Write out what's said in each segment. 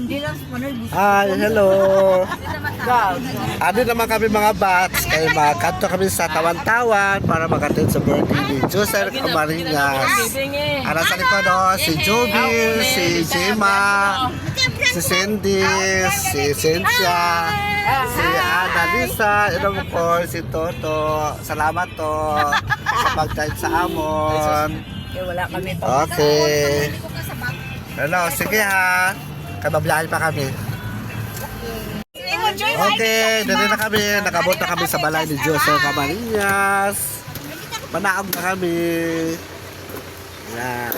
Hi, hello. Ano naman kami mga bats, kaya magkanto kami sa tawan-tawan para mag-attend sa birthday ni Josel Camarines. Ano sa likod, si Joby, si Gemma, si Cindy, si Cynthia, si Annalisa, si Toto. Salamat to sa pag-time sa amon. Wala kami Okay. Hello, sige ha. Kabablihan pa kami. Okay, dito na kami. Nakabot na kami sa balay ni Josel Camarines. Manaog na kami. Yan.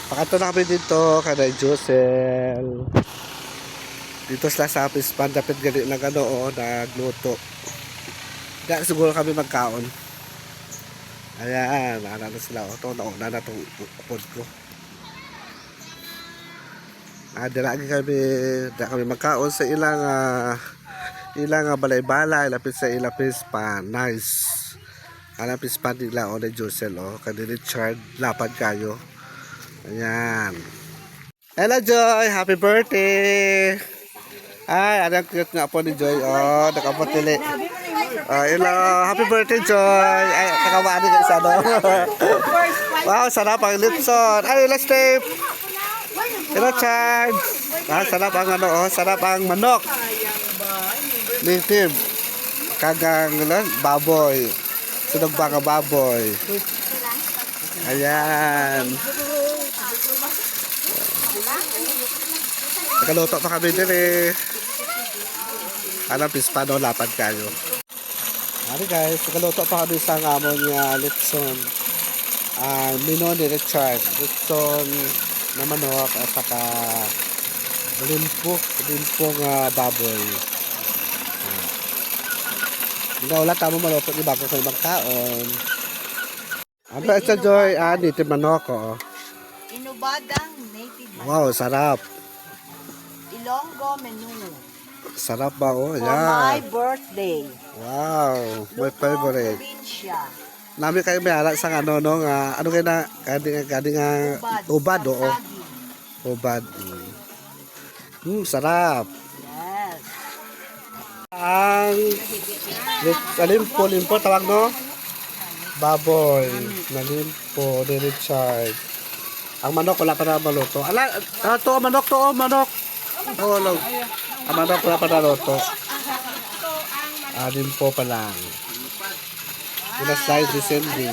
Pakato na kami dito kada Josel. Dito sila sa Pispan. Dapat gali na nagluto. Kaya siguro kami magkaon. Ayan, naana na sila. Ito, nauna na itong upod ko. Dilagi kami magkaon sa ilang balay-balay, lapit sa ilang Pispan. Nice. Alam Pispan nila, o na Josel, o. Kani Richard, lapad kayo. Ayan. Hello, Joy! Happy birthday! Ay, anong cute nga po ni Joy. Oh, nakapatili. Hello, happy birthday, Joy. Ay, nakawani ka isa, no? Wow, sarap ang litson. Ay, let's tape. Hello, Chad. Sarap ang sarap ang manok. Native. Kagang, baboy. Sunog ba ka baboy? Ayan. Nakaluto pa kami din eh. Alam, Pispano, lapad kayo. Ano guys, nakaluto pa kami sa amon nga litson. Mino ni Richard. Litson na manok at saka limpo nga baboy. Wala tamo maluto ni bago kayo magkaon. Ano sa Joy? Native manok oh. Inubadang native manok. Wow, sarap. Ilonggo menu. Sarap ba oh? For Yan. my birthday. Wow, my favorite. Probinsya. Nami kayo may ala sa ano kayo na kading ubad oo. Ubad. Sarap. Yes. Ang limpo tawag no? Baboy, nalimpo, ni Richard. Ang manok wala pa na maluto. Ala, to manok. Oh, lang. Ang manok wala pa na maluto. Limpo pa lang. Slice ni Cindy.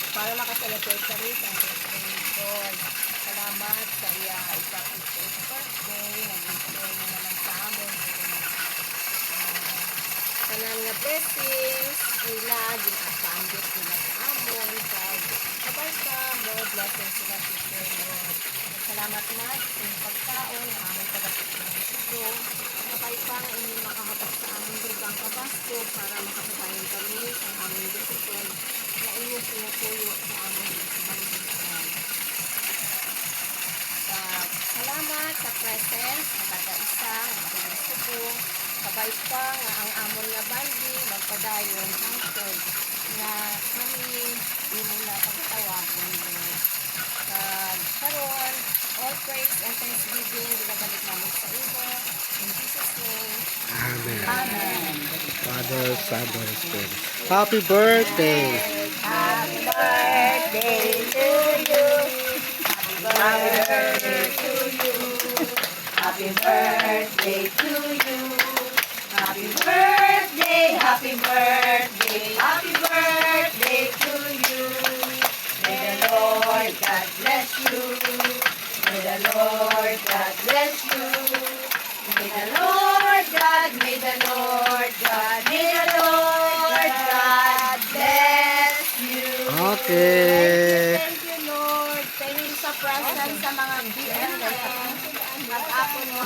Para makasalamat sa rin ang Lord. Salamat sa iya isa birthday. Nag-enjoy na naman sa amon. Tanan nga blessings. Ila, ginasambit nila sa amon. Sabay sa Lord, blessings sila sa Lord. Salamat na sa pagkaon ng amon pagkakit ng siglo. Sabay pa nga inyong makahapas sa amon dugang kabasto para makapatayin kami sa amon desisyon na inyong sinutuyo sa amon salamat sa presence ng kada-isa ng gusto sabay pa nga ang amon nga bandi magpadayon hangtod nga kami imo na pagtawagin karon all praise and thanksgiving ginagalit namin sa imo in Jesus name. Amen. Amen. Father, Son, Holy Spirit. Happy birthday. Happy birthday to you. Happy birthday to you. Happy birthday to you. Happy birthday, happy birthday, happy birthday to you. May the Lord God bless you. May the Lord God bless you. May the Lord God, may the Lord God, may the Lord God bless you. Okay. Thank you, Lord. Thank you sa presence sa mga BM na yan. Mag-apo mo.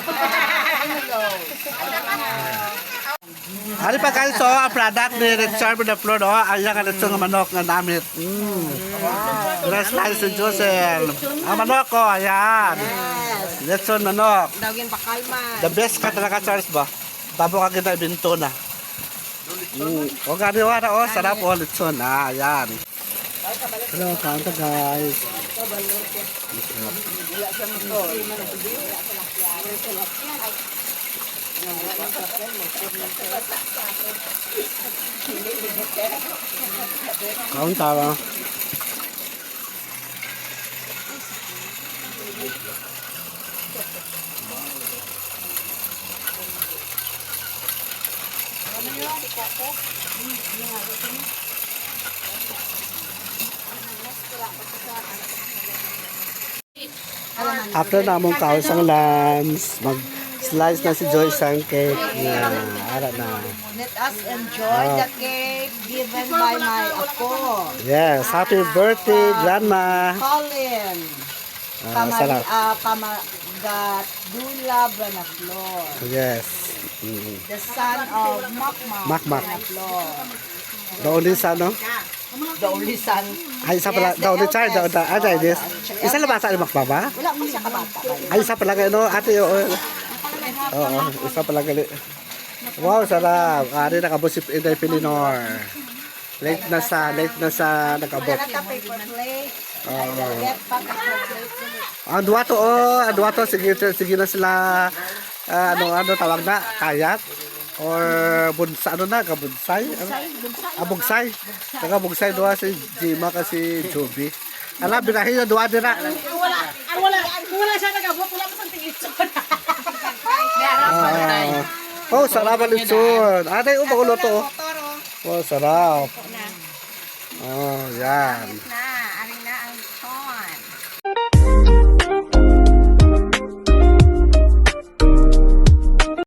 Ano pa guys, ang product ni Richard na floor, ayan ka nito ng manok na namit. Dress slice si Josel. Ang manok ko, ayan. Letson manok. Dawgin pakalman. The best ka talaga, Charles ba? Tabo ka kita ibinto na. O gani wala, o sarap o litson. Ayan. Hello, kaunta guys. Kaunta ba? After na mong kaos ang lunch, mag-slice na si Joyce ang cake niya. Ara na. Let us enjoy the cake given by my apo, Yes, happy birthday, Grandma. Colin. Sarap. Pamagat Dula Branaflor. Yes. The son of Makmak Makmak. Branaflor. The only son, no? The only son. Ay, isa pala. The only child. Ay, this. Isa lang bata ni Makbaba? Wala mo siya kabata. Ay, isa pala kayo, no? Ate, oo. Oo, isa pala gali. Wow, sarap. Ari, nakabot si Inday Pilinor. Late na sa nakabot. Wala ka paper plate. Get pa paper plate. Ang duwa to, sige na sila, ano tawag na, kayat? Or bunsa, ano na, kabunsay? Bugsay. Bugsay doa si Jima kasi Joby. Ala, binahin na doa dira. Wala siya nagabot. Wala mo sa tingitson. Oh, sarap ang litson. Ate, magulo to. Oh, sarap. Oh, yan.